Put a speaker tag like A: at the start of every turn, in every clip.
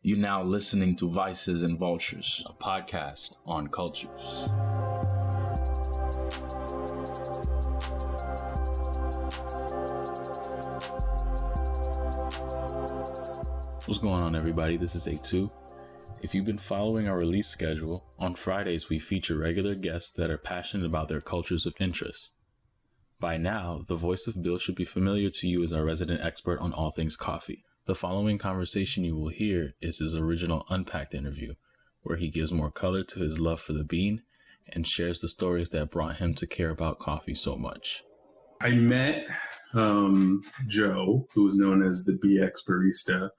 A: You're now listening to Vices and Vultures, a podcast on cultures. What's going on, everybody? This is A2. If you've been following our release schedule, on Fridays we feature regular guests that are passionate about their cultures of interest. By now, the voice of Bill should be familiar to you as our resident expert on all things coffee. The following conversation you will hear is his original Unpacked interview, where he gives more color to his love for the bean and shares the stories that brought him to care about coffee so much.
B: I met Joe, who was known as the BX Barista,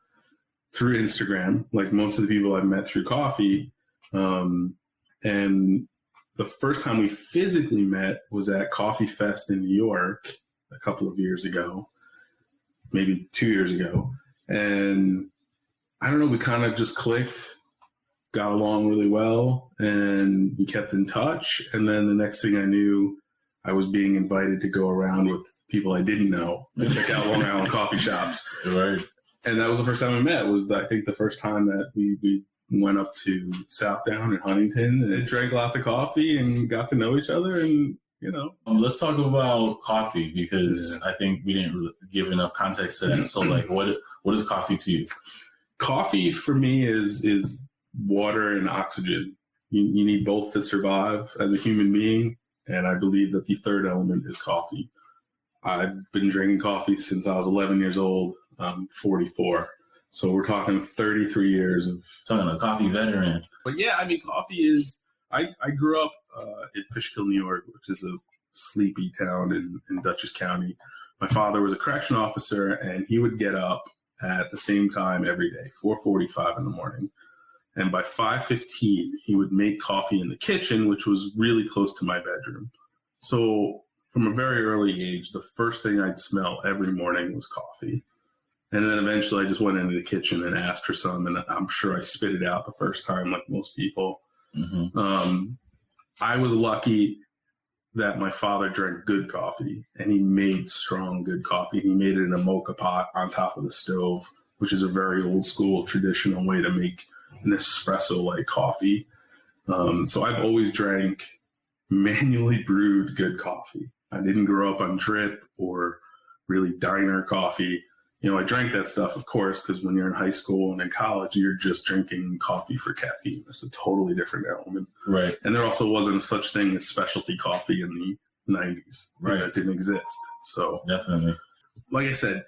B: through Instagram, like most of the people I've met through coffee. And the first time we physically met was at Coffee Fest in New York a couple of years ago, maybe 2 years ago. And I don't know, we kind of just clicked, got along really well, and we kept in touch. And then the next thing I knew, I was being invited to go around with people I didn't know to check out Long Island coffee shops.
C: Right.
B: And that was the first time we met. It was, I think, the first time that we went up to Southdown in Huntington and drank lots of coffee and got to know each other. And, you know.
C: Let's talk about coffee, because I think we didn't really give enough context to that. So, like, what is coffee to you?
B: Coffee for me is water and oxygen. You need both to survive as a human being. And I believe that the third element is coffee. I've been drinking coffee since I was 11 years old. I'm 44. So we're talking 33 years of...
C: Talking a coffee veteran.
B: But yeah, I mean, coffee is... I grew up in Fishkill, New York, which is a sleepy town in Dutchess County. My father was a correction officer, and he would get up at the same time every day, 4:45 in the morning. And by 5:15, he would make coffee in the kitchen, which was really close to my bedroom. So from a very early age, the first thing I'd smell every morning was coffee. And then eventually I just went into the kitchen and asked for some, and I'm sure I spit it out the first time like most people. Mm-hmm. I was lucky that my father drank good coffee, and he made strong, good coffee. He made it in a mocha pot on top of the stove, which is a very old school traditional way to make an espresso-like coffee. So I've always drank manually brewed good coffee. I didn't grow up on drip or really diner coffee. You know, I drank that stuff, of course, because when you're in high school and in college, you're just drinking coffee for caffeine. It's a totally different element.
C: Right.
B: And there also wasn't such thing as specialty coffee in the 90s.
C: Right.
B: That didn't exist. So
C: definitely,
B: like I said,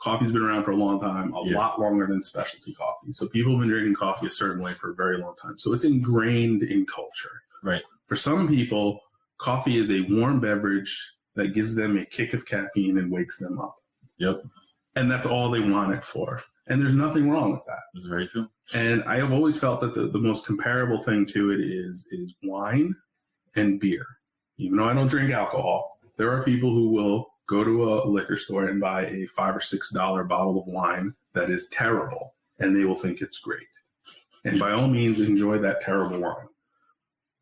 B: coffee's been around for a long time, a lot longer than specialty coffee. So people have been drinking coffee a certain way for a very long time. So it's ingrained in culture.
C: Right.
B: For some people, coffee is a warm beverage that gives them a kick of caffeine and wakes them up.
C: Yep.
B: And that's all they want it for. And there's nothing wrong with that.
C: That's very true.
B: And I have always felt that the most comparable thing to it is wine and beer. Even though I don't drink alcohol, there are people who will go to a liquor store and buy a $5 or $6 bottle of wine that is terrible, and they will think it's great. And by all means, enjoy that terrible wine.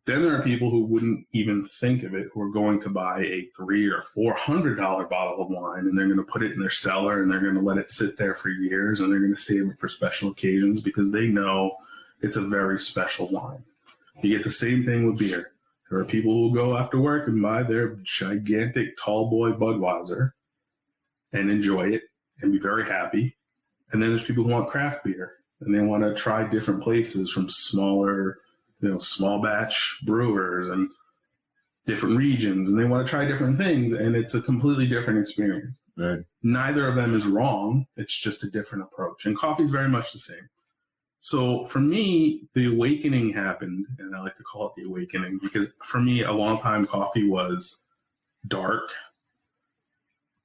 B: Then there are people who wouldn't even think of it, who are going to buy a $300 or $400 bottle of wine, and they're going to put it in their cellar, and they're going to let it sit there for years, and they're going to save it for special occasions because they know it's a very special wine. You get the same thing with beer. There are people who will go after work and buy their gigantic tall boy Budweiser and enjoy it and be very happy. And then there's people who want craft beer, and they want to try different places from smaller, small batch brewers and different regions, and they want to try different things, and it's a completely different experience.
C: Right.
B: Neither of them is wrong. It's just a different approach. And coffee is very much the same. So for me, the awakening happened, and I like to call it the awakening, because for me, a long time coffee was dark.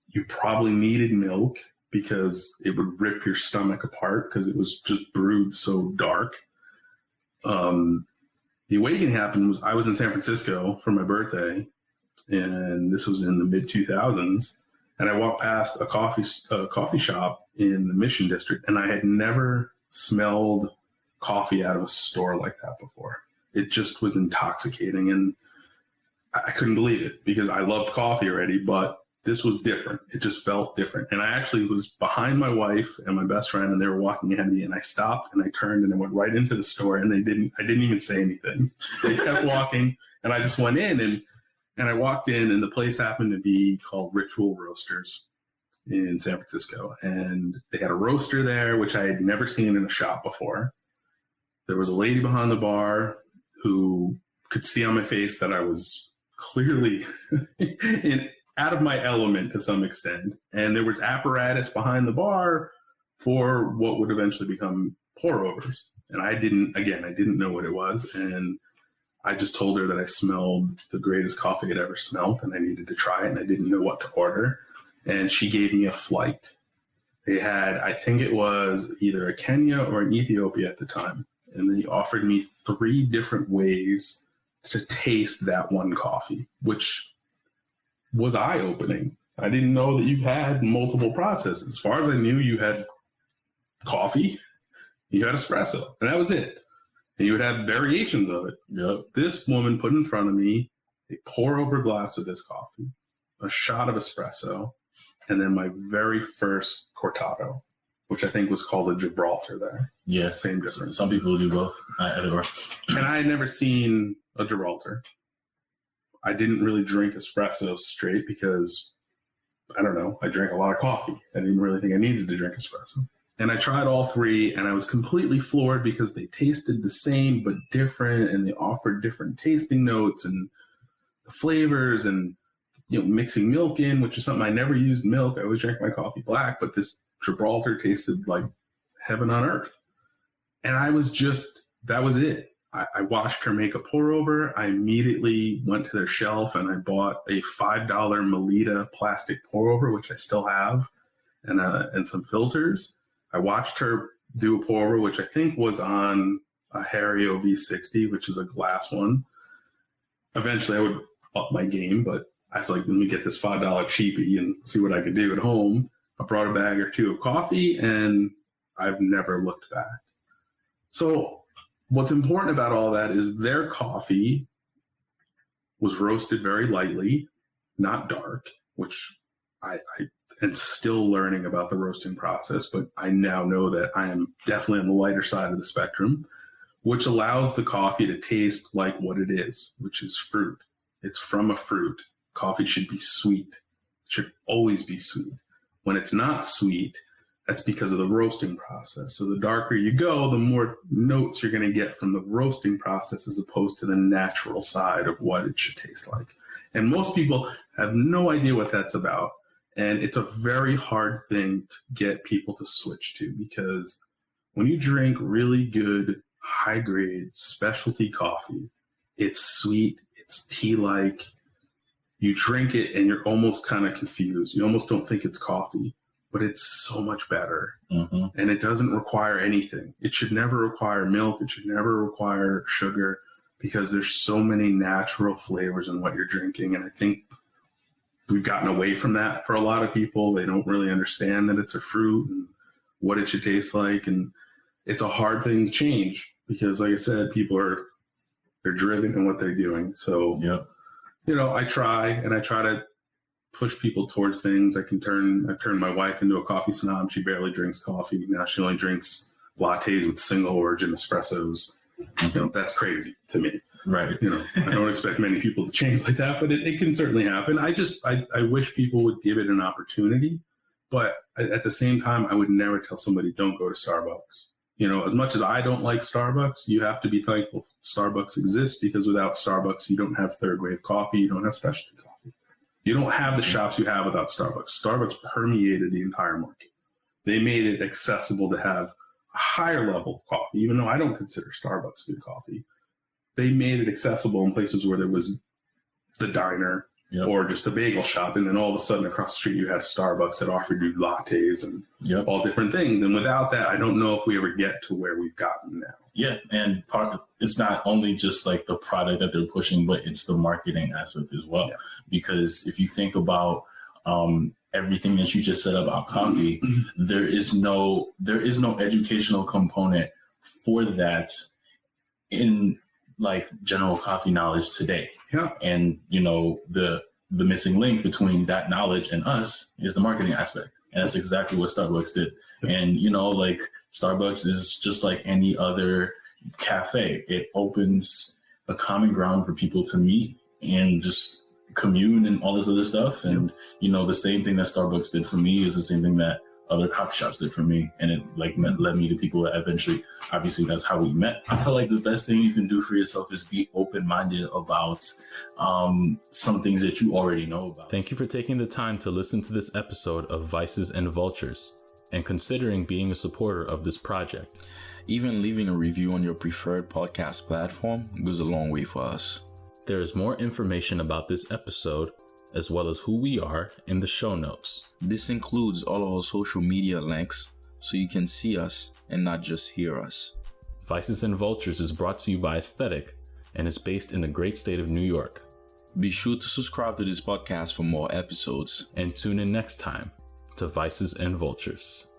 B: You probably needed milk because it would rip your stomach apart because it was just brewed so dark. The awakening happened was I was in San Francisco for my birthday, and this was in the mid-2000s, and I walked past a coffee shop in the Mission District, and I had never smelled coffee out of a store like that before. It just was intoxicating, and I couldn't believe it because I loved coffee already, but this was different. It just felt different. And I actually was behind my wife and my best friend, and they were walking ahead of me, and I stopped and I turned and I went right into the store, and I didn't even say anything. They kept walking, and I just went in, and I walked in, and the place happened to be called Ritual Roasters in San Francisco. And they had a roaster there, which I had never seen in a shop before. There was a lady behind the bar who could see on my face that I was clearly out of my element to some extent. And there was apparatus behind the bar for what would eventually become pour overs. And I didn't know what it was. And I just told her that I smelled the greatest coffee I'd ever smelled, and I needed to try it, and I didn't know what to order. And she gave me a flight. They had, I think it was either a Kenya or an Ethiopia at the time. And they offered me 3 different ways to taste that one coffee, which was eye-opening. I didn't know that you had multiple processes. As far as I knew, you had coffee, you had espresso, and that was it. And you would have variations of it.
C: Yep.
B: This woman put in front of me a pour-over glass of this coffee, a shot of espresso, and then my very first cortado, which I think was called a Gibraltar there.
C: Yeah.
B: Same difference.
C: Some people do both.
B: And I had never seen a Gibraltar. I didn't really drink espresso straight because, I don't know, I drank a lot of coffee. I didn't really think I needed to drink espresso. And I tried all 3, and I was completely floored because they tasted the same but different, and they offered different tasting notes and the flavors, and mixing milk in, which is something I never used milk. I always drank my coffee black, but this Gibraltar tasted like heaven on earth. And that was it. I watched her make a pour over. I immediately went to their shelf and I bought a $5 Melita plastic pour over, which I still have, and some filters. I watched her do a pour over, which I think was on a Hario V60, which is a glass one. Eventually I would up my game, but I was like, let me get this $5 cheapie and see what I could do at home. I brought a bag or 2 of coffee, and I've never looked back. So what's important about all that is their coffee was roasted very lightly, not dark, which I am still learning about the roasting process, but I now know that I am definitely on the lighter side of the spectrum, which allows the coffee to taste like what it is, which is fruit. It's from a fruit. Coffee should be sweet. It should always be sweet. When it's not sweet, that's because of the roasting process. So the darker you go, the more notes you're going to get from the roasting process as opposed to the natural side of what it should taste like. And most people have no idea what that's about. And it's a very hard thing to get people to switch to, because when you drink really good, high-grade, specialty coffee, it's sweet, it's tea-like. You drink it and you're almost kind of confused. You almost don't think it's coffee, but it's so much better.
C: Mm-hmm.
B: And it doesn't require anything. It should never require milk. It should never require sugar, because there's so many natural flavors in what you're drinking. And I think we've gotten away from that for a lot of people. They don't really understand that it's a fruit and what it should taste like. And it's a hard thing to change because, like I said, they're driven in what they're doing. So,
C: yep.
B: I try to push people towards things. I've turned my wife into a coffee snob. She barely drinks coffee. Now she only drinks lattes with single origin espressos. That's crazy to me.
C: Right.
B: I don't expect many people to change like that, but it can certainly happen. I wish people would give it an opportunity, but at the same time, I would never tell somebody don't go to Starbucks. As much as I don't like Starbucks, you have to be thankful Starbucks exists, because without Starbucks, you don't have third wave coffee. You don't have specialty coffee. You don't have the shops you have without Starbucks. Starbucks permeated the entire market. They made it accessible to have a higher level of coffee, even though I don't consider Starbucks good coffee. They made it accessible in places where there was the diner, yep, or just a bagel shop. And then all of a sudden across the street, you had a Starbucks that offered you lattes and
C: yep,
B: all different things. And without that, I don't know if we ever get to where we've gotten now.
C: Yeah. And it's not only just like the product that they're pushing, but it's the marketing aspect as well. Yeah. Because if you think about everything that you just said about coffee, there is no educational component for that in like general coffee knowledge today.
B: Yeah.
C: And the the missing link between that knowledge and us is the marketing aspect. And that's exactly what Starbucks did. And, like Starbucks is just like any other cafe. It opens a common ground for people to meet and just commune and all this other stuff. And, the same thing that Starbucks did for me is the same thing that other coffee shops did for me. And it led me to people that eventually, obviously that's how we met. I feel like the best thing you can do for yourself is be open-minded about some things that you already know about.
A: Thank you for taking the time to listen to this episode of Vices and Vultures and considering being a supporter of this project.
D: Even leaving a review on your preferred podcast platform goes a long way for us.
A: There is more information about this episode, as well as who we are, in the show notes.
D: This includes all of our social media links, so you can see us and not just hear us.
A: Vices and Vultures is brought to you by Aesthetic and is based in the great state of New York.
D: Be sure to subscribe to this podcast for more episodes.
A: And tune in next time to Vices and Vultures.